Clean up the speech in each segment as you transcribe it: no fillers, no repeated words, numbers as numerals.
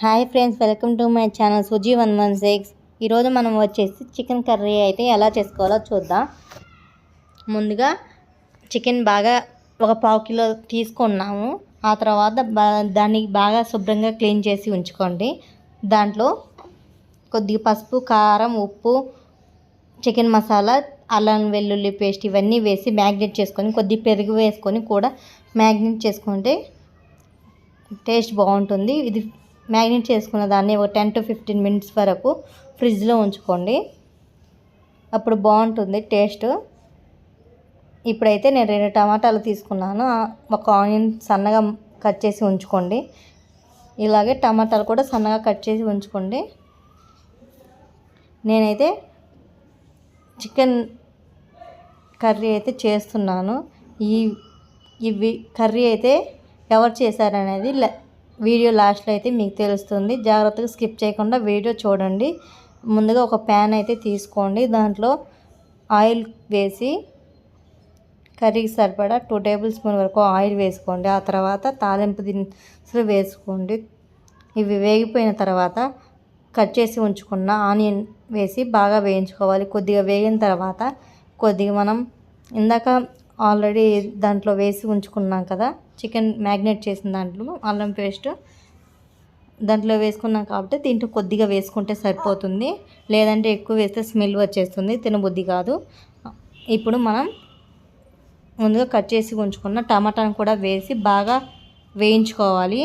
Hi friends, welcome to my channel Suji 116. ఈరోజు మనం వచ్చేసి చికెన్ కర్రీ అయితే ఎలా చేసుకోవాలో చూద్దాం. ముందుగా చికెన్ బాగా ఒక పావు కిలో తీసుకున్నాము. ఆ తర్వాత దాన్ని బాగా శుభ్రంగా క్లీన్ చేసి ఉంచుకోండి. దాంట్లో కొద్దిగా పసుపు, కారం, ఉప్పు, చికెన్ మసాలా, అల్లం వెల్లుల్లి పేస్ట్ ఇవన్నీ వేసి మ్యాగ్నేట్ చేసుకొని కొద్దిగా పెరుగు వేసుకొని కూడా మ్యాగ్నేట్ చేసుకుంటే టేస్ట్ బాగుంటుంది. ఇది మ్యాగ్నేట్ చేసుకున్న దాన్ని ఒక 10 to 15 minutes వరకు ఫ్రిడ్జ్లో ఉంచుకోండి, అప్పుడు బాగుంటుంది టేస్ట్. ఇప్పుడైతే నేను 2 టమాటాలు తీసుకున్నాను. ఒక ఆనియన్ సన్నగా కట్ చేసి ఉంచుకోండి. ఇలాగే టమాటాలు కూడా సన్నగా కట్ చేసి ఉంచుకోండి. నేనైతే చికెన్ కర్రీ అయితే చేస్తున్నాను. ఈ కర్రీ అయితే ఎవరు చేశారనేది వీడియో లాస్ట్లో అయితే మీకు తెలుస్తుంది. జాగ్రత్తగా స్కిప్ చేయకుండా వీడియో చూడండి. ముందుగా ఒక ప్యాన్ అయితే తీసుకోండి. దాంట్లో ఆయిల్ వేసి కర్రీకి సరిపడా 2 tablespoons వరకు ఆయిల్ వేసుకోండి. ఆ తర్వాత తాలింపు దినుసులు వేసుకోండి. ఇవి వేగిపోయిన తర్వాత కట్ చేసి ఉంచుకున్న ఆనియన్ వేసి బాగా వేయించుకోవాలి. కొద్దిగా వేగిన తర్వాత కొద్దిగా మనం ఇందాక ఆల్రెడీ దాంట్లో వేసి ఉంచుకున్నాం కదా, చికెన్ మ్యాగ్నేట్ చేసిన దాంట్లో అల్లం పేస్ట్ దాంట్లో వేసుకున్నాం కాబట్టి దీంట్లో కొద్దిగా వేసుకుంటే సరిపోతుంది. లేదంటే ఎక్కువ వేస్తే స్మెల్ వచ్చేస్తుంది, తినబుద్ధి కాదు. ఇప్పుడు మనం ముందుగా కట్ చేసి ఉంచుకున్న టమాటాను కూడా వేసి బాగా వేయించుకోవాలి.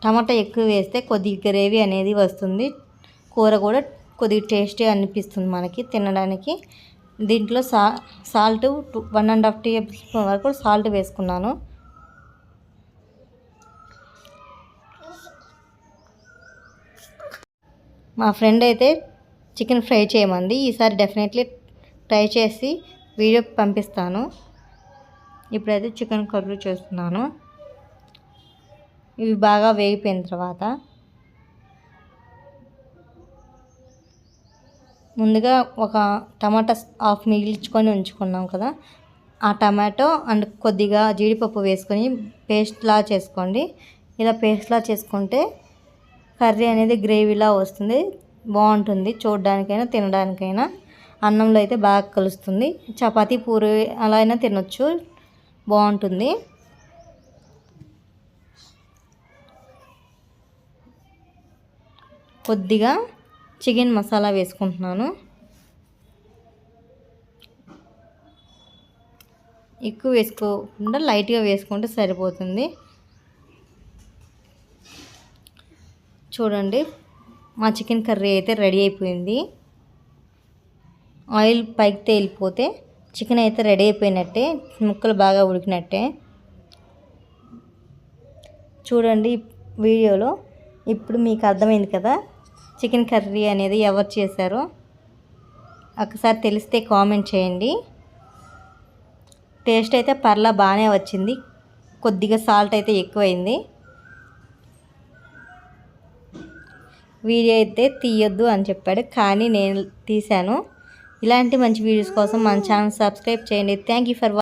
టమాటా ఎక్కువ వేస్తే కొద్దిగా గ్రేవీ అనేది వస్తుంది, కూర కూడా కొద్దిగా టేస్టీ అనిపిస్తుంది మనకి తినడానికి. దీంట్లో సాల్ట్ 1.5 tablespoons వరకు సాల్ట్ వేసుకున్నాను. మా ఫ్రెండ్ అయితే చికెన్ ఫ్రై చేయమంది. ఈసారి డెఫినెట్లీ ట్రై చేసి వీడియో పంపిస్తాను. ఇప్పుడైతే చికెన్ కర్రీ చేస్తున్నాను. ఇవి బాగా వేగిపోయిన తర్వాత ముందుగా ఒక టమాటా హాఫ్ మిగిల్చుకొని ఉంచుకున్నాం కదా, ఆ టమాటో అండ్ కొద్దిగా జీడిపప్పు వేసుకొని పేస్ట్లా చేసుకోండి. ఇలా పేస్ట్లా చేసుకుంటే కర్రీ అనేది గ్రేవీలా వస్తుంది, బాగుంటుంది. చూడడానికైనా తినడానికైనా అన్నంలో అయితే బాగా కలుస్తుంది. చపాతీ, పూరి అలా అయినా తినొచ్చు, బాగుంటుంది. కొద్దిగా చికెన్ మసాలా వేసుకుంటున్నాను. ఎక్కువ వేసుకోకుండా లైట్గా వేసుకుంటే సరిపోతుంది. చూడండి, మా చికెన్ కర్రీ అయితే రెడీ అయిపోయింది. ఆయిల్ పైకి తేలిపోతే చికెన్ అయితే రెడీ అయిపోయినట్టే, ముక్కలు బాగా ఉడికినట్టే. చూడండి వీడియోలో. ఇప్పుడు మీకు అర్థమైంది కదా చికెన్ కర్రీ అనేది ఎవరు చేశారో. ఒకసారి తెలిస్తే కామెంట్ చేయండి. టేస్ట్ అయితే బాగానే వచ్చింది, కొద్దిగా సాల్ట్ అయితే ఎక్కువైంది. వీడియో అయితే తీయొద్దు అని చెప్పాడు, కానీ నేను తీశాను. ఇలాంటి మంచి వీడియోస్ కోసం మన ఛానల్ సబ్స్క్రైబ్ చేయండి. Thank you for